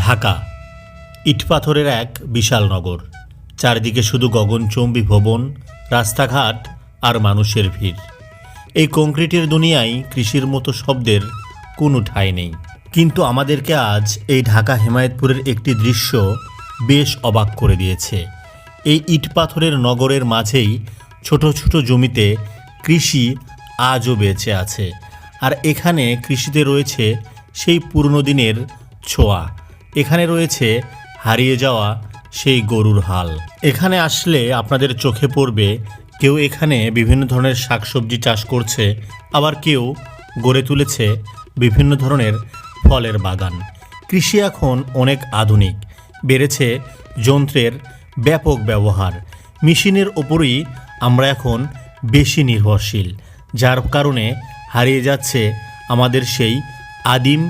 ঢাকা ইটপাথরের এক বিশাল নগর। চারিদিকে শুধু গগনচুম্বী ভবন, রাস্তাঘাট আর মানুষের ভিড়। এই কংক্রিটের দুনিয়ায় কৃষির মতো শব্দের কোনো ঠাঁই নেই। কিন্তু আমাদেরকে আজ এই ঢাকা হেমায়েতপুরের একটি দৃশ্য বেশ অবাক করে দিয়েছে। এই ইটপাথরের নগরের মাঝেই ছোট ছোট জমিতে কৃষি আজও বেঁচে আছে। আর এখানে কৃষিতে রয়েছে সেই পুরনো দিনের ছোঁয়া। এখানে রয়েছে হারিয়ে যাওয়া সেই গরুর হাল। এখানে আসলে আপনাদের চোখে পড়বে কেউ এখানে বিভিন্ন ধরনের শাকসবজি চাষ করছে, আবার কেউ গড়ে তুলেছে বিভিন্ন ধরনের ফলের বাগান। কৃষি এখন অনেক আধুনিক, বেড়েছে যন্ত্রের ব্যাপক ব্যবহার। মেশিনের ওপরই আমরা এখন বেশি নির্ভরশীল, যার কারণে হারিয়ে যাচ্ছে আমাদের সেই আদিম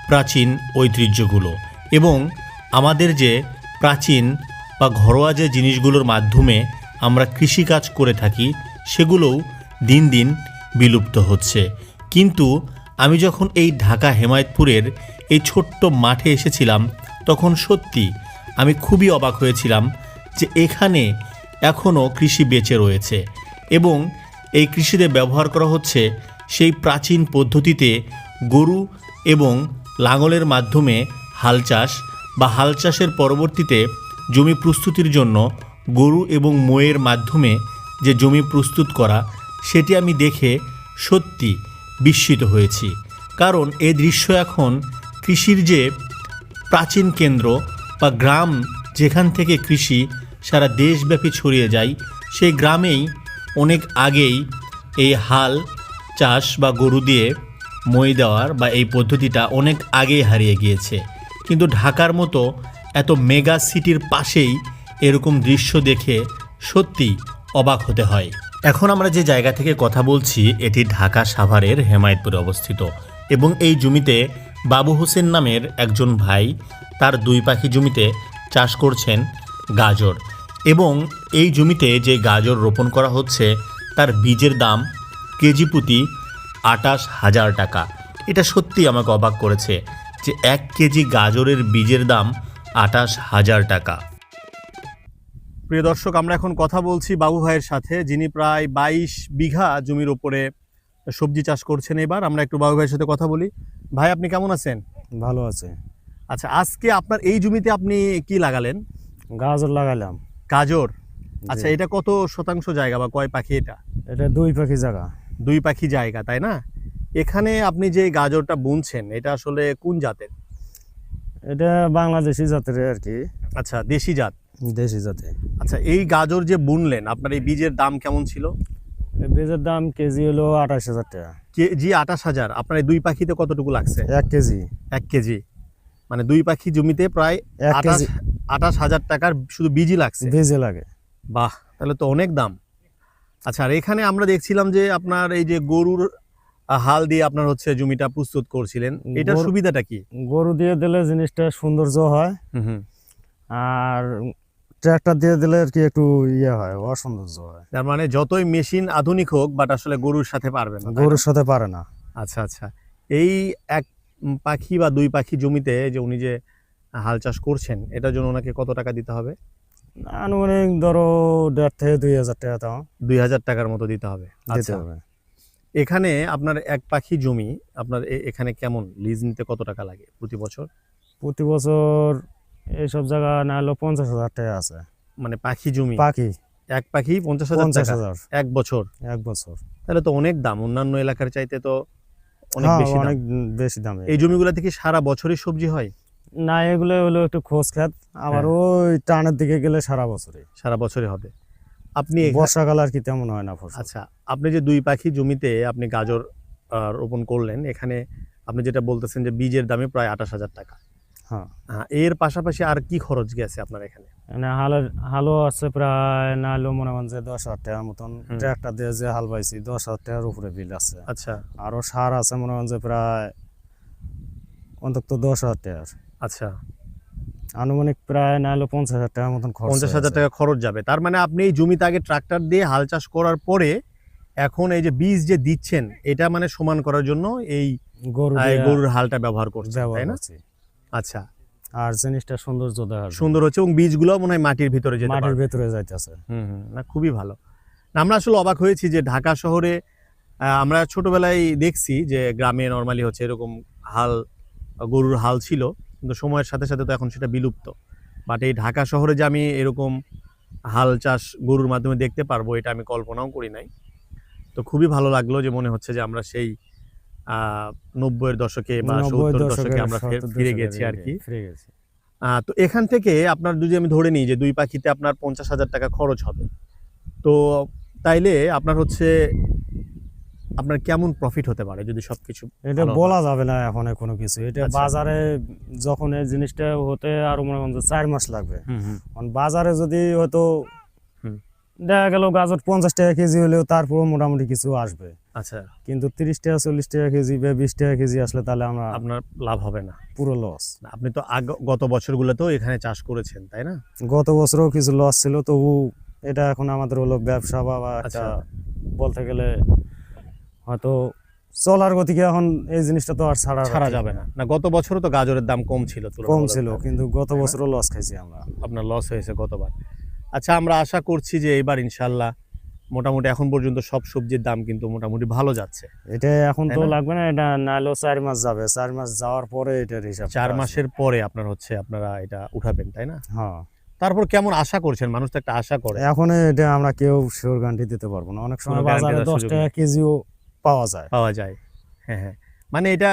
প্রাচীন ঐতিহ্যগুলো। এবং আমাদের যে প্রাচীন বা ঘরোয়া যে জিনিসগুলোর মাধ্যমে আমরা কৃষিকাজ করে থাকি সেগুলোও দিন দিন বিলুপ্ত হচ্ছে। কিন্তু আমি যখন এই ঢাকা হেমায়েতপুরের এই ছোট্ট মাঠে এসেছিলাম তখন সত্যি আমি খুবই অবাক হয়েছিলাম যে এখানে এখনও কৃষি বেঁচে রয়েছে এবং এই কৃষিতে ব্যবহার করা হচ্ছে সেই প্রাচীন পদ্ধতিতে গরু এবং লাঙলের মাধ্যমে হাল চাষ বা হাল চাষের পরবর্তীতে জমি প্রস্তুতির জন্য গরু এবং মইয়ের মাধ্যমে যে জমি প্রস্তুত করা, সেটি আমি দেখে সত্যি বিস্মিত হয়েছি। কারণ এই দৃশ্য এখন কৃষির যে প্রাচীন কেন্দ্র বা গ্রাম, যেখান থেকে কৃষি সারা দেশব্যাপী ছড়িয়ে যায়, সেই গ্রামেই অনেক আগেই এই হাল চাষ বা গরু দিয়ে মই দেওয়ার বা এই পদ্ধতিটা অনেক আগেই হারিয়ে গিয়েছে। কিন্তু ঢাকার মতো এত মেগা সিটির পাশেই এরকম দৃশ্য দেখে সত্যি অবাক হতে হয়। এখন আমরা যে জায়গা থেকে কথা বলছি এটি ঢাকা সাভারের হেমায়েতপুরে অবস্থিত এবং এই জমিতে বাবু হোসেন নামের একজন ভাই তার দুই পাখি জমিতে চাষ করছেন গাজর। এবং এই জমিতে যে গাজর রোপণ করা হচ্ছে তার বীজের দাম কেজি প্রতি ২৮,০০০ টাকা। এটা সত্যি আমাকে অবাক করেছে যে ১ কেজি গাজরের বীজের দাম ২৮,০০০ টাকা। প্রিয় দর্শক, আমরা এখন কথা বলছি বাবু ভাইয়ের সাথে, যিনি প্রায় ২২ বিঘা জমির ওপরে সবজি চাষ করছেন। এবার আমরা একটু বাবু ভাইয়ের সাথে কথা বলি। ভাই, আপনি কেমন আছেন? ভালো আছে। আচ্ছা, আজকে আপনার এই জমিতে আপনি কি লাগালেন? গাজর লাগালাম। গাজর। আচ্ছা, এটা কত শতাংশ জায়গা বা কয় পাখি এটা? এটা 2 পাখি জায়গা। 2 পাখি জায়গা, তাই না? এখানে আপনি যে গাজরটা বুনছেন এটা আসলে কোন জাতের? এটা বাংলাদেশি জাতের আর কি। আচ্ছা, দেশি জাত। দেশি জাতে। আচ্ছা, এই গাজর যে বুনলেন আপনার এই বীজের দাম কেমন ছিল? এই বীজের দাম কেজি হলো ২৮,০০০ টাকা। কেজি ২৮,০০০। আপনার এই 2 পাখিতে কতটুকু লাগছে? 1 কেজি। 1 কেজি, মানে 2 পাখি জমিতে প্রায় 1 কেজি ২৮,০০০ টাকার শুধু বীজই লাগছে। বীজে লাগে। বাহ, তাহলে তো অনেক দাম। আচ্ছা, আর এখানে আমরা দেখছিলাম যে আপনার এই যে গরুর হাল দিয়ে আপনার হচ্ছে জমিটা প্রস্তুত করছিলেন, এটার সুবিধাটা কি? গরু দিয়ে দিলে জিনিসটা সৌন্দর্য হয়, হুম। আর ট্রাক্টর দিয়ে দিলে আর কি একটু ইয়ে হয়, অসৌন্দর্য হয়। তার মানে যতই মেশিন আধুনিক হোক বাট আসলে গরুর সাথে পারবে না, তাই না? গরুর সাথে পারে না। আচ্ছা আচ্ছা, এই 1 পাখি বা 2 পাখি জমিতে যে উনি যে হাল চাষ করছেন এটার জন্য ওনাকে কত টাকা দিতে হবে? আনুমানিক ধরো ১,৫০০ থেকে ২,০০০ টাকা দাও। ২,০০০ টাকার মতো দিতে হবে। দিতে আচ্ছা, হবে। এখানে আপনার 1 পাখি জমি আপনার এখানে কেমন লিজ নিতে কত টাকা লাগে প্রতি বছর? প্রতি বছর এইসব জায়গা না হলেও ৫০,০০০ টাকা আছে। মানে পাখি জমি, পাখি 1 পাখি ৫০,০০০ টাকা ৫০,০০০ 1 বছর? ১ বছর। তাহলে তো অনেক দাম, অন্যান্য এলাকার চাইতে তো অনেক হ্যাঁ, বেশি দাম। অনেক বেশি দামে। এই জমিগুলো থেকে সারা বছরই সবজি হয়? না, এগুলো হলো একটু খোঁজ খাত, আবার ওই টানের দিকে গেলে সারা বছরই। সারা বছরই হবে। আপনি বর্ষাকাল আর কি তেমন হয় না ফসল। আচ্ছা, আপনি যে 2 পাখি জমিতে আপনি গাজর রোপণ করলেন, এখানে আপনি যেটা বলতেছেন যে বীজের দামে প্রায় ২৮,০০০ টাকা। হ্যাঁ, এর পাশাপাশি আর কি খরচ গেছে আপনার এখানে? মানে হালও আছে প্রায় না হলেও মনে করেন যে ১০,০০০ টাকার মতন। ট্রাক্টর দিয়ে যে হাল বাইছি ১০,০০০ টাকার উপরে বিল আছে। আচ্ছা আরও সার আছে মনে করেন যে প্রায় অন্তত ১০,০০০ টাকার। আচ্ছা, আনুমানিক প্রায় না হলেও ৫০,০০০ টাকার মতন খরচ। ৫০,০০০ টাকা খরচ যাবে। তার মানে আপনি এই জমিতে আগে ট্রাক্টর দিয়ে হাল চাষ করার পরে এখন এই যে বীজ যে দিচ্ছেন এটা মানে সমান করার জন্য এই গরুর হালটা ব্যবহার করছেন, তাই না? আচ্ছা, আর জিনিসটা সৌন্দর্য দেখা যায়। সুন্দর হচ্ছে এবং বীজগুলো মনে হয় মাটির ভিতরে যেতে মাটির পারবে। ভেতরে যাইতেছে। না খুবই ভালো। না, আমরা আসলে অবাক হয়েছি যে ঢাকা শহরে আমরা ছোটবেলায় দেখছি যে গ্রামে নরমালি হচ্ছে এরকম হাল, গরুর হাল ছিল, কিন্তু সময়ের সাথে সাথে তো এখন সেটা বিলুপ্ত। বাট এই ঢাকা শহরে যে আমি এরকম হাল চাষ গরুর মাধ্যমে দেখতে পারবো এটা আমি কল্পনাও করি নাই। তো খুবই ভালো লাগলো যে মনে হচ্ছে যে আমরা সেই 90-এর দশকে বা 70-এর দশকে আমরা ফিরে গেছি আর কি। ফিরে গেছি। তো এখান থেকে আপনার যদি আমি ধরে নিই যে 2 পাখিতে আপনার 50,000 টাকা খরচ হবে, তো তাইলে আপনার হচ্ছে আপনার কেমন প্রফিট হতে পারে যদি সবকিছু এটা ভালো বলা হয়? যাবে না এখন কোনো কিছু। এটা আচ্ছা। বাজারে যখন এই জিনিসটা হতে আরো মনে হয় 4 মাস লাগবে। হুম হুম এখন বাজারে যদি হয়তো হুম। দেখা গেল গাজর 50 টাকা কেজি হলেও তারপরও মোটামুটি কিছু আসবে, আচ্ছা, কিন্তু 30 টাকা 40 টাকা কেজি বা 20 টাকা কেজি আসলে তাহলে আমরা আপনার লাভ হবে না। পুরো লস। না, আপনি তো গত বছরগুলোতেও এখানে চাষ করেছেন তাই না? গত বছরও কিছু লস ছিল, তবু এটা এখন আমাদের হলো ব্যবসা বা একটা আচ্ছা। বলতে গেলে হয়তো চলার গতিকে এখন এই জিনিসটা তো আর ছাড়া যাবে না। না, গত বছরও তো গাজরের দাম কম ছিল কম তুলনামূলক ছিল, ভাবে। কিন্তু গত বছরও লস খাইছি আমরা। আপনার লস হয়েছে গতবার। আচ্ছা, আমরা আশা করছি যে এবার ইনশাল্লাহ মোটামুটি এখন পর্যন্ত সব সবজির দাম কিন্তু মোটামুটি ভালো যাচ্ছে। এটা এখন তাই তো না? লাগবে না, এটা নাইলেও 4 মাস যাবে, 4 মাস যাওয়ার পরে এটার হিসাব 4 মাসের পরে আপনার হচ্ছে আপনারা এটা উঠাবেন তাই না? হ্যাঁ। তারপর কেমন আশা করছেন? মানুষ তো একটা আশা করে। এখন এটা আমরা কেউ শিওর গ্যারান্টি দিতে পারবো না, অনেক সময় কোনো guarantee বাজারে দেওয়ার 10 সুযোগ টাকা নেই। কেজিও পাওয়া যায়। পাওয়া যায়। হ্যাঁ হ্যাঁ, মানে এটা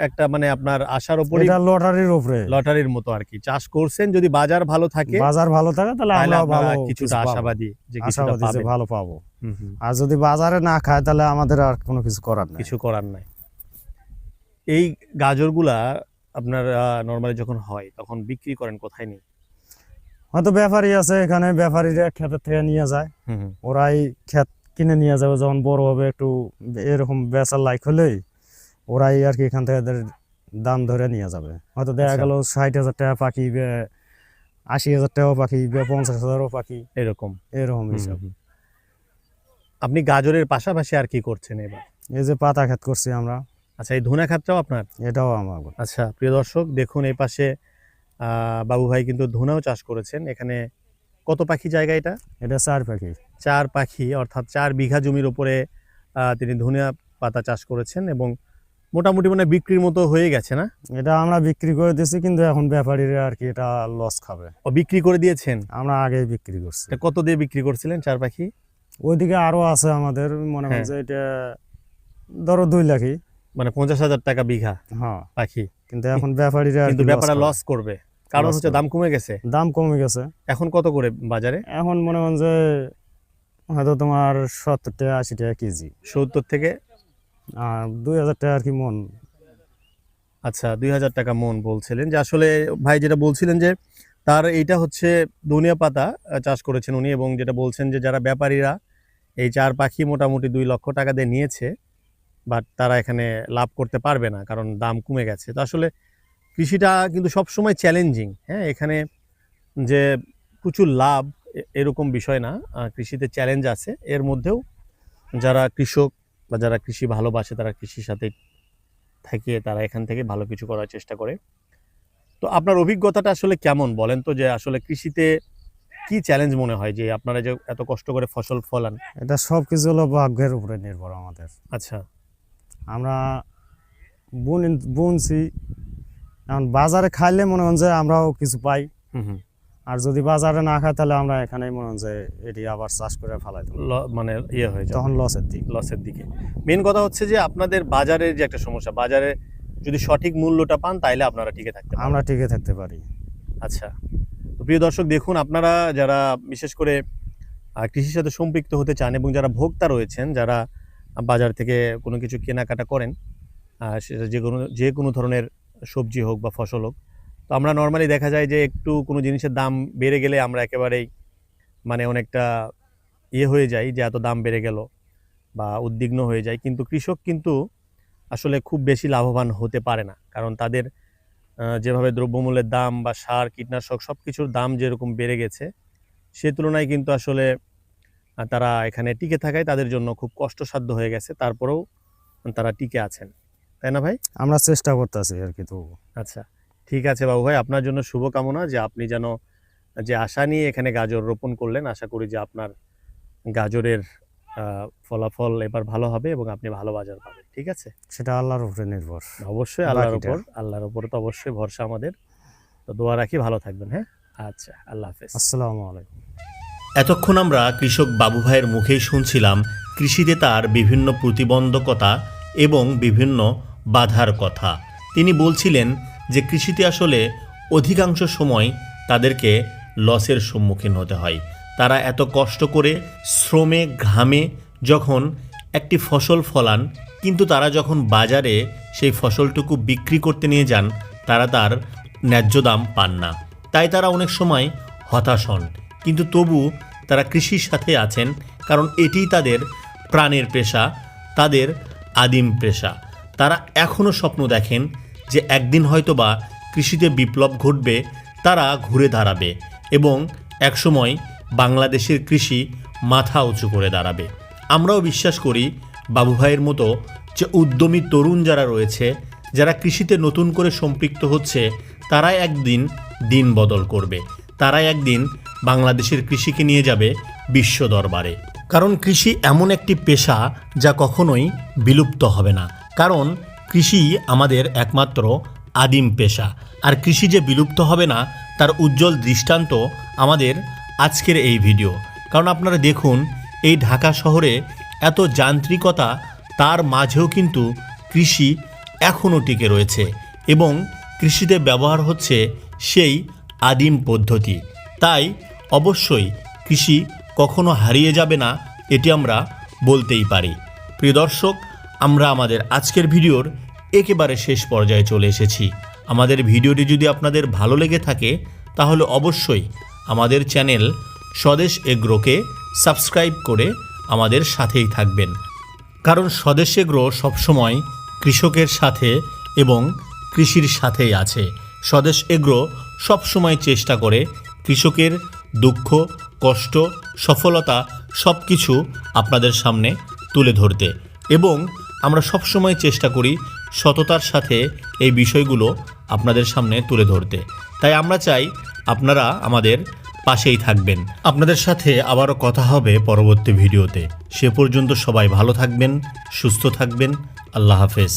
একটা মানে আপনার আশার উপরই এটা লটারির উপরে, লটারির মতো আর কি। চাষ করছেন, যদি বাজার ভালো থাকে বাজার ভালো থাকে তাহলে তাহলে আমরা আপনারা ভালো কিছুটা কিছু পাবো। আশাবাদী যে কিছুটা আশাবাদী যে পাবেন। ভালো পাবো। হুম হুম, আর যদি বাজারে না খায় তাহলে আমাদের আর কোনো কিছু করার নেই। কিছু করার নাই। এই গাজরগুলা আপনার নরমালি যখন হয় তখন বিক্রি করেন কোথায় নিয়ে? হয়তো ব্যাপারী আছে এখানে, ব্যাপারীরা ক্ষেতের থেকে নিয়ে যায়, হুম হুম, ওরাই ক্ষেত কিনে নিয়ে যাবে যখন বড় হবে একটু এরকম বেচার লাইক হলেই ওরাই আর কি এখান থেকে এদের দাম ধরে নিয়ে যাবে। হয়তো দেখা আচ্ছা। গেল 60,000 টাকা পাখি, 80,000 টাকাও পাখি, 50,000ও পাখি, এরকম। এরকম হুম, হিসাব। হুম। আপনি গাজরের পাশাপাশি আর কি করছেন এবার? এই যে পাতা ক্ষেত করছি আমরা, আচ্ছা, এই ধনা খাতটাও আপনার? এটাও আমার। আচ্ছা, প্রিয় দর্শক দেখুন এই পাশে বাবু ভাই কিন্তু ধনাও চাষ করেছেন। এখানে কত পাখি জায়গা এটা? এটা 4 পাখি। 4 পাখি, অর্থাৎ 4 বিঘা জমির উপরে তিনি ধনিয়া পাতা চাষ করেছেন এবং মোটামুটি মানে বিক্রির মতো হয়ে গেছে না? এটা আমরা বিক্রি করে দিয়েছি, কিন্তু এখন ব্যাপারীরা আর কি এটা লস খাবে। ও, বিক্রি করে দিয়েছেন? আমরা আগেই বিক্রি করছি। এটা কত দিয়ে বিক্রি করছিলেন 4 পাখি? ওইদিকে আরো আছে আমাদের, মনে হয় হ্যাঁ। যে এটা ধরো 2 লাখই। মানে 50,000 টাকা বিঘা হ্যাঁ, পাখি। কিন্তু এখন ব্যাপারীরা আর কিন্তু কি ব্যাপারে খাবে। লস করবে, কারণ Loss হচ্ছে করবে। দাম কমে গেছে। দাম কমে গেছে। এখন কত করে বাজারে? এখন মনে হয় যে হয়তো তোমার 70 টাকা 80 টাকা কেজি, 70 থেকে আর 2,000 টাকা আর কি মন। আচ্ছা, 2,000 টাকা মন বলছিলেন। যে আসলে ভাই যেটা বলছিলেন যে তার এইটা হচ্ছে ধনিয়া পাতা চাষ করেছেন উনি, এবং যেটা বলছেন যে যারা ব্যাপারীরা এই 4 পাখি মোটামুটি 2 লক্ষ টাকা দিয়ে নিয়েছে, বাট তারা এখানে লাভ করতে পারবে না কারণ দাম কমে গেছে। তো আসলে কৃষিটা কিন্তু সবসময় চ্যালেঞ্জিং। হ্যাঁ, এখানে যে প্রচুর লাভ এরকম বিষয় না, কৃষিতে চ্যালেঞ্জ আছে। এর মধ্যেও যারা কৃষক বা যারা কৃষি ভালোবাসে তারা কৃষির সাথে থেকে তারা এখান থেকে ভালো কিছু করার চেষ্টা করে। তো আপনার অভিজ্ঞতাটা আসলে কেমন বলেন তো, যে আসলে কৃষিতে কি চ্যালেঞ্জ মনে হয় যে আপনারা যে এত কষ্ট করে ফসল ফলান? এটা সব কিছু হলো ভাগ্যের উপরে নির্ভর আমাদের। আচ্ছা, আমরা বুনছি, এখন বাজারে খাইলে মনে হয় যে আমরাও কিছু পাই, হুম হুম, আর যদি বাজারে না খাই তাহলে আমরা এখানেই মনে হয় যে এটি আবার চাষ করে ফেলাই দেবো, মানে ইয়ে হয়ে যায় তখন লসের দিক। লসের দিকে। মেন কথা হচ্ছে যে আপনাদের বাজারের যে একটা সমস্যা, বাজারে যদি সঠিক মূল্যটা পান তাইলে আপনারা টিকে থাকতে পারেন। আমরা টিকে থাকতে পারি। আচ্ছা, তো প্রিয় দর্শক দেখুন, আপনারা যারা বিশেষ করে কৃষির সাথে সম্পৃক্ত হতে চান এবং যারা ভোক্তা রয়েছেন, যারা বাজার থেকে কোনো কিছু কেনাকাটা করেন, সেটা যে কোনো ধরনের সবজি হোক বা ফসল হোক, তো আমরা নর্মালি দেখা যায় যে একটু কোনো জিনিসের দাম বেড়ে গেলে আমরা একেবারেই মানে অনেকটা ইয়ে হয়ে যাই যে এত দাম বেড়ে গেল বা উদ্বিগ্ন হয়ে যায়। কিন্তু কৃষক কিন্তু আসলে খুব বেশি লাভবান হতে পারে না, কারণ তাদের যেভাবে দ্রব্যমূল্যের দাম বা সার কীটনাশক সব কিছুর দাম যেরকম বেড়ে গেছে, সে তুলনায় কিন্তু আসলে তারা এখানে টিকে থাকায় তাদের জন্য খুব কষ্টসাধ্য হয়ে গেছে। তারপরেও তারা টিকে আছেন, তাই না ভাই? আমরা চেষ্টা করতেছি আর কি। তো আচ্ছা, ঠিক আছে বাবু ভাই, আপনার জন্য শুভকামনা যে আপনি যেন যে আশা নিয়ে এখানে গাজর রোপণ করলেন, আশা করি যে আপনার গাজরের ফলাফল এবার ভালো হবে এবং আপনি ভালো বাজার পাবেন। ঠিক আছে, সেটা আল্লাহর উপরে নির্ভর। অবশ্যই আল্লাহর উপর তো অবশ্যই ভরসা আমাদের। তো দোয়া রাখি, ভালো থাকবেন। হ্যাঁ, আচ্ছা, আল্লাহ হাফেজ। আসসালামু আলাইকুম। এতক্ষণ আমরা কৃষক বাবু ভাইয়ের মুখেই শুনছিলাম কৃষিতে তার বিভিন্ন প্রতিবন্ধকতা এবং বিভিন্ন বাধার কথা। তিনি বলছিলেন যে কৃষিতে আসলে অধিকাংশ সময় তাদেরকে লসের সম্মুখীন হতে হয়। তারা এত কষ্ট করে শ্রমে ঘামে যখন একটি ফসল ফলান, কিন্তু তারা যখন বাজারে সেই ফসলটুকু বিক্রি করতে নিয়ে যান, তারা তার ন্যায্য দাম পান না। তাই তারা অনেক সময় হতাশ হন, কিন্তু তবু তারা কৃষির সাথে আছেন, কারণ এটিই তাদের প্রাণের পেশা, তাদের আদিম পেশা। তারা এখনও স্বপ্ন দেখেন যে একদিন হয়তোবা কৃষিতে বিপ্লব ঘটবে, তারা ঘুরে দাঁড়াবে এবং একসময় বাংলাদেশের কৃষি মাথা উঁচু করে দাঁড়াবে। আমরাও বিশ্বাস করি বাবু ভাইয়ের মতো যে উদ্যমী তরুণ যারা রয়েছে, যারা কৃষিতে নতুন করে সম্পৃক্ত হচ্ছে, তারাই একদিন দিন বদল করবে, তারাই একদিন বাংলাদেশের কৃষিকে নিয়ে যাবে বিশ্ব দরবারে। কারণ কৃষি এমন একটি পেশা যা কখনোই বিলুপ্ত হবে না, কারণ কৃষি আমাদের একমাত্র আদিম পেশা। আর কৃষি যে বিলুপ্ত হবে না তার উজ্জ্বল দৃষ্টান্ত আমাদের আজকের এই ভিডিও। কারণ আপনারা দেখুন, এই ঢাকা শহরে এত যান্ত্রিকতা, তার মাঝেও কিন্তু কৃষি এখনও টিকে রয়েছে এবং কৃষিতে ব্যবহার হচ্ছে সেই আদিম পদ্ধতি। তাই অবশ্যই কৃষি কখনো হারিয়ে যাবে না, এটি আমরা বলতেই পারি। প্রিয় দর্শক, আমরা আমাদের আজকের ভিডিওর একেবারে শেষ পর্যায়ে চলে এসেছি। আমাদের ভিডিওটি যদি আপনাদের ভালো লেগে থাকে তাহলে অবশ্যই আমাদের চ্যানেল স্বদেশ এগ্রোকে সাবস্ক্রাইব করে আমাদের সাথেই থাকবেন, কারণ স্বদেশ এগ্রো সবসময় কৃষকের সাথে এবং কৃষির সাথেই আছে। স্বদেশ এগ্রো সবসময় চেষ্টা করে কৃষকের দুঃখ, কষ্ট, সফলতা সব কিছু আপনাদের সামনে তুলে ধরতে, এবং আমরা সবসময় চেষ্টা করি সততার সাথে এই বিষয়গুলো আপনাদের সামনে তুলে ধরতে। তাই আমরা চাই আপনারা আমাদের পাশেই থাকবেন। আপনাদের সাথে আবারও কথা হবে পরবর্তী ভিডিওতে। সে পর্যন্ত সবাই ভালো থাকবেন, সুস্থ থাকবেন। আল্লাহ হাফেজ।